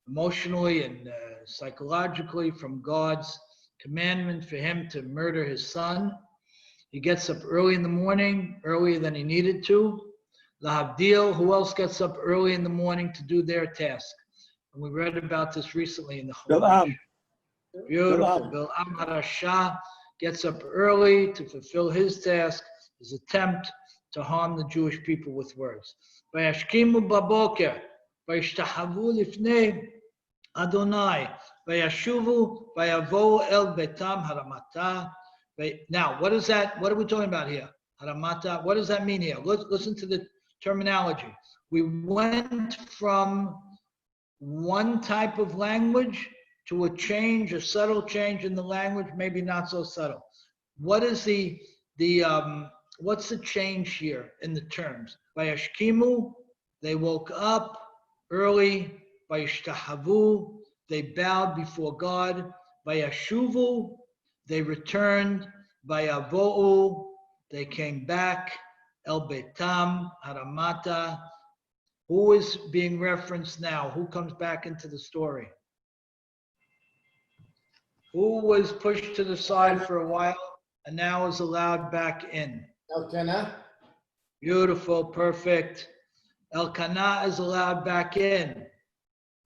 Speaker 2: emotionally and psychologically from God's commandment for him to murder his son. He gets up early in the morning, earlier than he needed to. Lahavdil, who else gets up early in the morning to do their task? And we read about this recently in the Chumash. Beautiful. Bil'am Harasha gets up early to fulfill his task, his attempt to harm the Jewish people with words. Vayashkimu baboker, vayishtahavu lifnei Adonai. Vayashuvu, vayavo el betam haramata. Now, what is that? What are we talking about here? Haramata. What does that mean here? Listen to the terminology. We went from one type of language to a change, a subtle change in the language, maybe not so subtle. What is what's the change here in the terms? Vayashkimu, they woke up early. Vayishtahavu, they bowed before God. Vayashuvu, they returned. Vayavo'u, they came back. El Betam, Haramata. Who is being referenced now? Who comes back into the story? Who was pushed to the side for a while and now is allowed back in?
Speaker 3: Elkanah.
Speaker 2: Beautiful, perfect. Elkanah is allowed back in.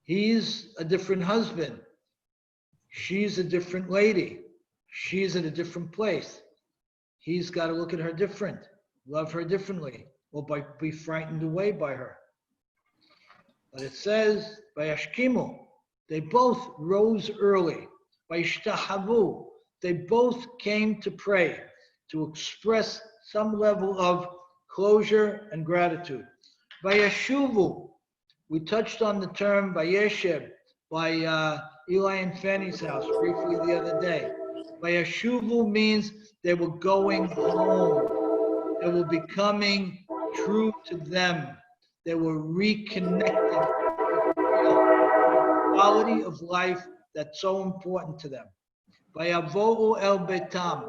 Speaker 2: He's a different husband. She's a different lady. She's at a different place. He's got to look at her different, love her differently, or be frightened away by her. But it says, Vayashkimu, they both rose early. Vayishtahavu, they both came to pray, to express some level of closure and gratitude. Vayashuvu, we touched on the term Vayeshev by Eli and Fanny's house briefly the other day. Vayashuvu means they were going home. They were becoming true to them. They were reconnected with the quality of life that's so important to them. Vayavo'u el betam.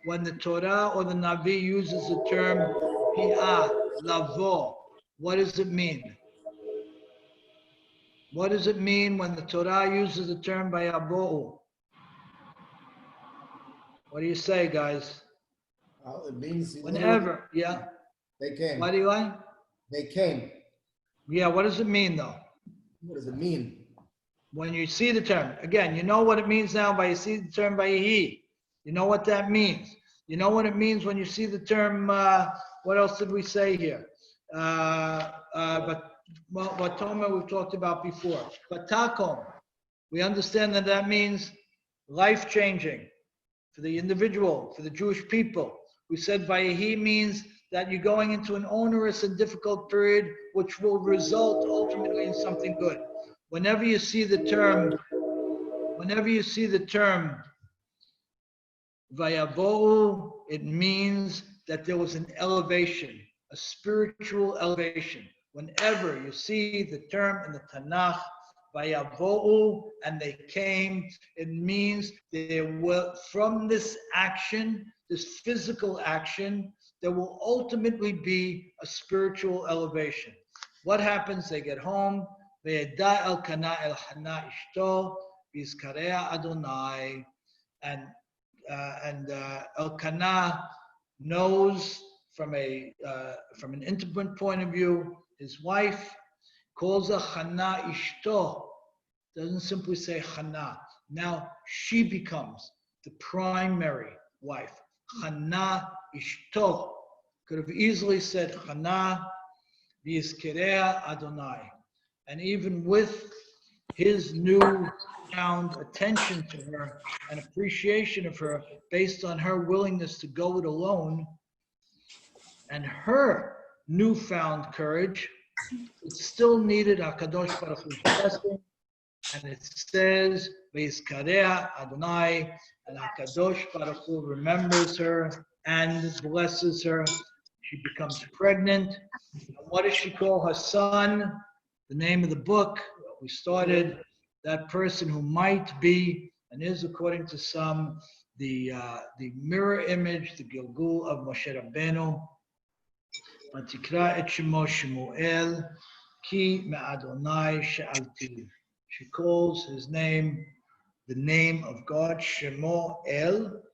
Speaker 2: When the Torah or the Navi uses the term pi'ah, lavo, what does it mean? What does it mean when the Torah uses the term vayavo'u? What do you say, guys?
Speaker 3: Well, it means
Speaker 2: Whenever, yeah.
Speaker 3: they came.
Speaker 2: What do you like?
Speaker 3: They came.
Speaker 2: Yeah, what does it mean though?
Speaker 3: What does it mean?
Speaker 2: When you see the term, again, you know what it means now by you see the term Vayihi. You know what that means. You know what it means when you see the term, what else did we say here? But what Toma we've talked about before. But Takom, we understand that that means life-changing for the individual, for the Jewish people. We said Vayihi means that you're going into an onerous and difficult period, which will result ultimately in something good. Whenever you see the term Vayavo'u, it means that there was an elevation, a spiritual elevation. Whenever you see the term in the Tanakh, Vayavo'u, and they came, it means there were, from this action, this physical action, there will ultimately be a spiritual elevation. What happens? They get home. Ve'eda Elkanah el Hanah ishto v'yizkareh Adonai, and Elkanah knows from an intimate point of view, his wife calls her Hanah ishto. Doesn't simply say Hanah. Now she becomes the primary wife. Hanah ishto. Could have easily said Hanah v'yizkareh Adonai. And even with his newfound attention to her and appreciation of her based on her willingness to go it alone and her newfound courage, it still needed HaKadosh Baruch Hu's blessing. And it says, V'yizkareh Adonai, and HaKadosh Baruch Hu remembers her and blesses her. She becomes pregnant. And what does she call her son? The name of the book we started, that person who might be and is, according to some, the mirror image, the Gilgul of Moshe Rabbeinu. Vatikra et shemo Shemuel, ki me'Adonai she'alti. She calls his name the name of God, Shemuel,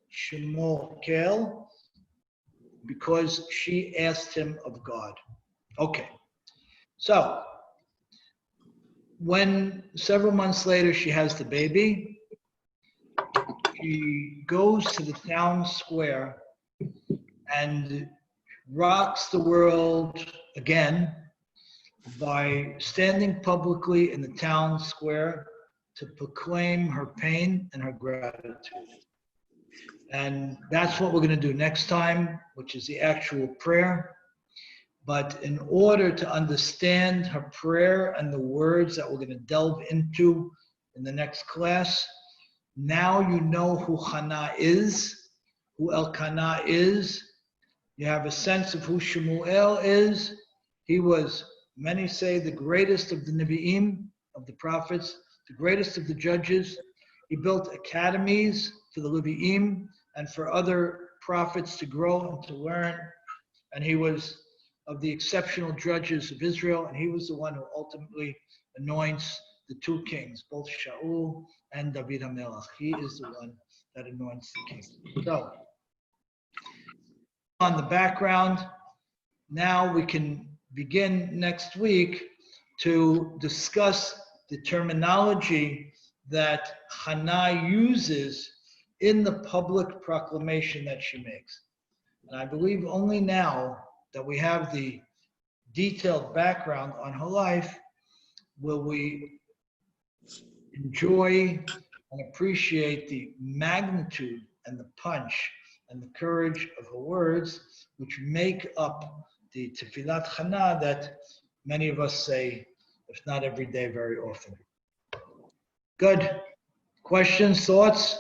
Speaker 2: Shemuel, because she asked him of God. Okay, so when several months later she has the baby, she goes to the town square and rocks the world again by standing publicly in the town square to proclaim her pain and her gratitude. And that's what we're going to do next time, which is the actual prayer. But in order to understand her prayer and the words that we're going to delve into in the next class, now you know who Hanah is, who Elkanah is. You have a sense of who Shemuel is. He was, many say, the greatest of the Nevi'im, of the prophets, the greatest of the judges. He built academies for the Levi'im and for other prophets to grow and to learn. And he was of the exceptional judges of Israel, and he was the one who ultimately anoints the two kings, both Shaul and David HaMelech. He is the one that anoints the king. So, on the background, now we can begin next week to discuss the terminology that Hanah uses in the public proclamation that she makes. And I believe only now that we have the detailed background on her life will we enjoy and appreciate the magnitude and the punch and the courage of her words, which make up the Tefilat Hanah that many of us say, if not every day, very often. Good. Questions, thoughts?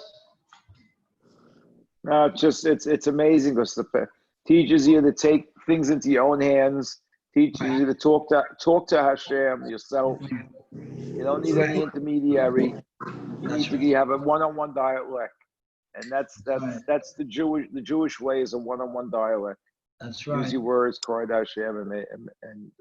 Speaker 6: No, it's amazing because the teaches you to take things into your own hands, teaches you to talk to Hashem yourself. You don't need any intermediary. You have a one-on-one dialect, and that's the Jewish way is a one-on-one dialect.
Speaker 2: That's right.
Speaker 6: Use your words, cry to Hashem,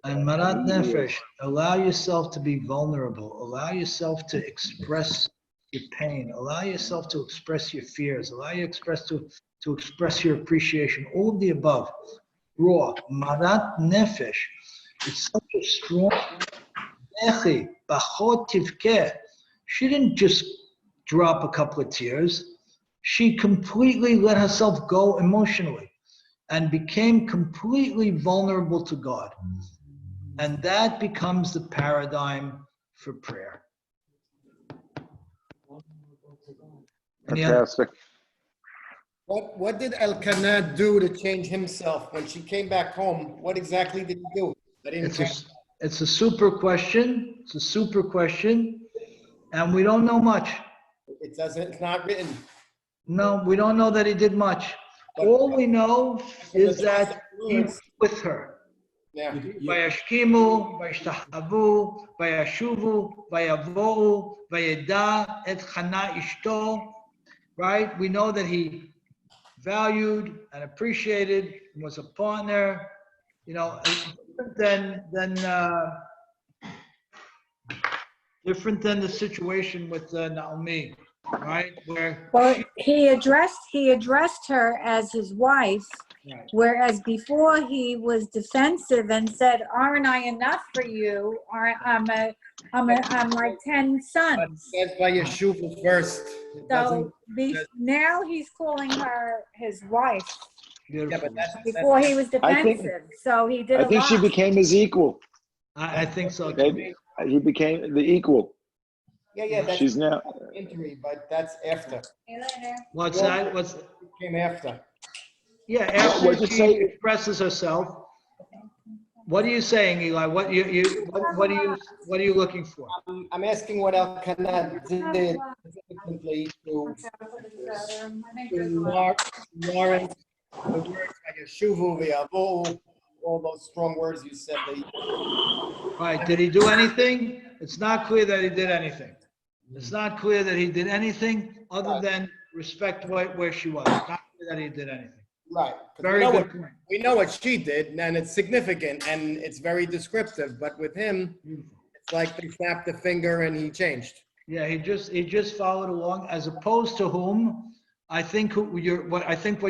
Speaker 2: and Marat Nefesh, allow yourself to be vulnerable. Allow yourself to express your pain. Allow yourself to express your fears. Allow you to express your appreciation. All of the above. Raw. Marat Nefesh. It's such a strong. She didn't just drop a couple of tears. She completely let herself go emotionally and became completely vulnerable to God. And that becomes the paradigm for prayer.
Speaker 6: Fantastic.
Speaker 3: What did Elkanah do to change himself when she came back home? What exactly did he do?
Speaker 2: It's a super question. It's a super question. And we don't know much.
Speaker 3: It's not written.
Speaker 2: No, we don't know that he did much. All we know is that he was with her.
Speaker 3: Yeah.
Speaker 2: Vayashkimu, vayishtahavu, vayashuvu, vayavohu, vayeda et Hanah ishto. Right? We know that he valued and appreciated and was a partner. You know, different than the situation with Naomi, right?
Speaker 5: Well, he addressed her as his wife,
Speaker 2: Right.
Speaker 5: whereas before he was defensive and said, "Aren't I enough for you? I'm like 10 sons."
Speaker 3: That's by Yeshuva first.
Speaker 5: So now he's calling her his wife.
Speaker 2: Beautiful.
Speaker 3: Yeah, but
Speaker 5: Before he was defensive, so he did a
Speaker 6: I think
Speaker 5: lot.
Speaker 6: she became his equal.
Speaker 2: I think so too.
Speaker 6: Maybe he became the equal.
Speaker 3: Yeah, that's
Speaker 6: She's now.
Speaker 3: injury, but that's after.
Speaker 2: What's that?
Speaker 3: Came after.
Speaker 2: Yeah, after
Speaker 6: What'd you
Speaker 2: she
Speaker 6: say?
Speaker 2: expresses herself. What are you saying, Eli? What are you looking for?
Speaker 3: I'm asking what Elkanah did significantly to warrant the words like Yeshuvu, V'yavo, all those strong words you said.
Speaker 2: Right, did he do anything? It's not clear that he did anything. It's not clear that he did anything other than respect where she was. It's not clear that he did anything.
Speaker 3: Right.
Speaker 2: Very good point.
Speaker 3: We know what she did, and it's significant, and it's very descriptive. But with him, it's like they snapped the finger and he changed.
Speaker 2: Yeah, he just followed along, as opposed to whom I think what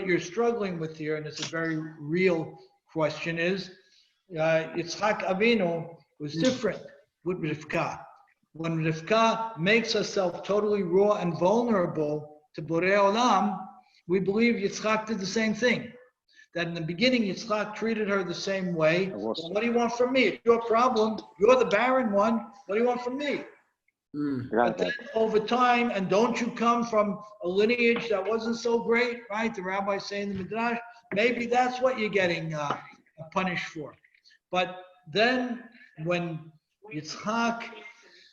Speaker 2: you're struggling with here, and it's a very real question, is Yitzchak Avinu was different with Rivka. When Rivka makes herself totally raw and vulnerable to Borei Olam, we believe Yitzchak did the same thing. That in the beginning, Yitzchak treated her the same way. Well, what do you want from me? It's your problem. You're the barren one. What do you want from me? But then over time, and don't you come from a lineage that wasn't so great, right? The rabbis say in the Midrash, maybe that's what you're getting punished for. But then when Yitzhak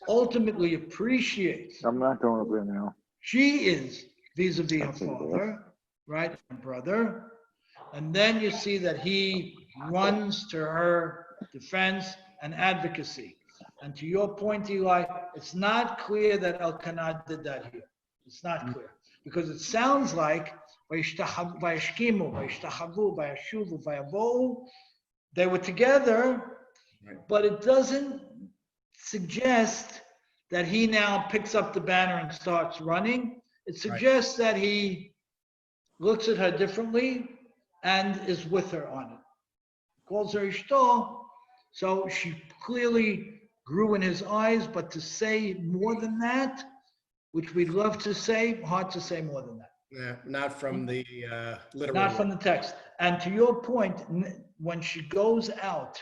Speaker 2: ultimately appreciates
Speaker 6: I'm not going up there now.
Speaker 2: she is vis-a-vis her father, right, and brother, and then you see that he runs to her defense and advocacy. And to your point, Eli, it's not clear that Elkanah did that here. It's not clear. Because it sounds like they were together, but it doesn't suggest that he now picks up the banner and starts running. It suggests that he looks at her differently and is with her on it. Calls her Ishto, so she clearly grew in his eyes, but to say more than that, which we'd love to say, hard to say more than that.
Speaker 3: Yeah, not from the literal.
Speaker 2: Not from the text. And to your point, when she goes out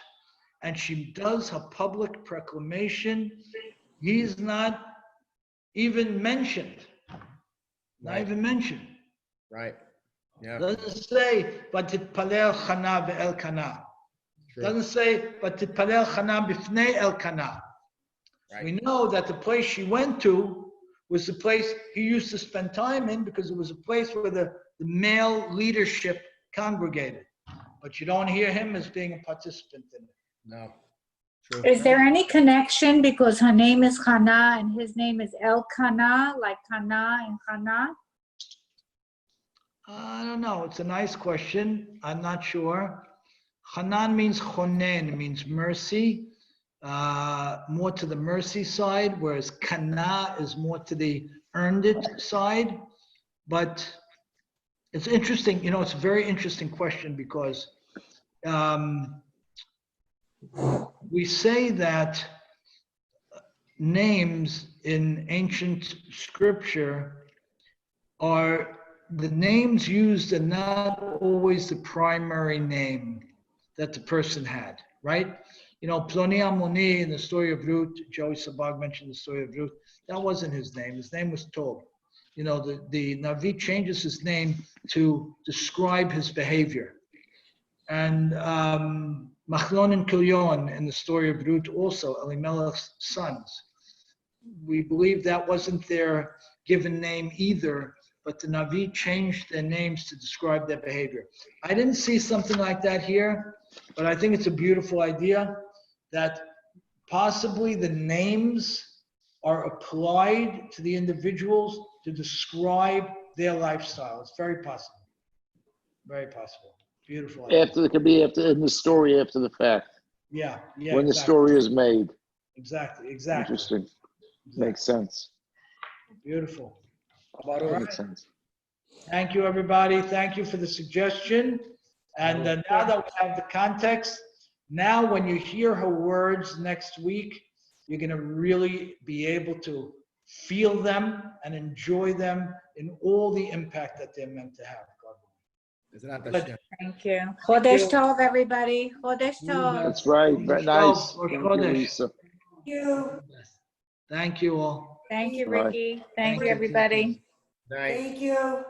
Speaker 2: and she does her public proclamation, he's not even mentioned. Not even mentioned.
Speaker 3: Right. Yeah.
Speaker 2: Doesn't say, but titpalel Hanah ve'Elkanah. Doesn't say, but titpalel Hanah bifnei Elkanah.
Speaker 3: Right.
Speaker 2: We know that the place she went to was the place he used to spend time in because it was a place where the male leadership congregated. But you don't hear him as being a participant in it.
Speaker 3: No. True.
Speaker 5: Is there any connection because her name is Hanah and his name is Elkanah, like Hanah and Hanah?
Speaker 2: I don't know. It's a nice question. I'm not sure. Hanan means chonen, means mercy, more to the mercy side, whereas kana is more to the earned it side. But it's interesting, it's a very interesting question because we say that names in ancient scripture are the names used are not always the primary name that the person had, right? Ploni Amoni in the story of Ruth, Joey Sabag mentioned the story of Ruth, that wasn't his name. His name was Tob. The Navi changes his name to describe his behavior. And Machlon and Kilion in the story of Ruth also, Elimelech's sons. We believe that wasn't their given name either, but the Navi changed their names to describe their behavior. I didn't see something like that here, but I think it's a beautiful idea that possibly the names are applied to the individuals to describe their lifestyle. It's very possible. Very possible. Beautiful idea.
Speaker 6: It could be in the story after the fact.
Speaker 2: Yeah.
Speaker 6: When the story is made.
Speaker 2: Exactly.
Speaker 6: Interesting. Makes sense.
Speaker 2: Beautiful.
Speaker 3: All
Speaker 2: right.
Speaker 6: Makes sense.
Speaker 2: Thank you, everybody. Thank you for the suggestion. And now that we have the context, now when you hear her words next week, you're going to really be able to feel them and enjoy them in all the impact that they're meant to have.
Speaker 5: Thank you. Chodesh Tov, everybody. Chodesh Tov.
Speaker 6: That's right. Very nice.
Speaker 2: Rosh
Speaker 6: Thank you,
Speaker 2: Chodesh.
Speaker 6: Lisa.
Speaker 2: Thank you all.
Speaker 5: Thank you,
Speaker 6: Bye.
Speaker 5: Ricky. Thank you, everybody.
Speaker 3: Night.
Speaker 1: Thank you.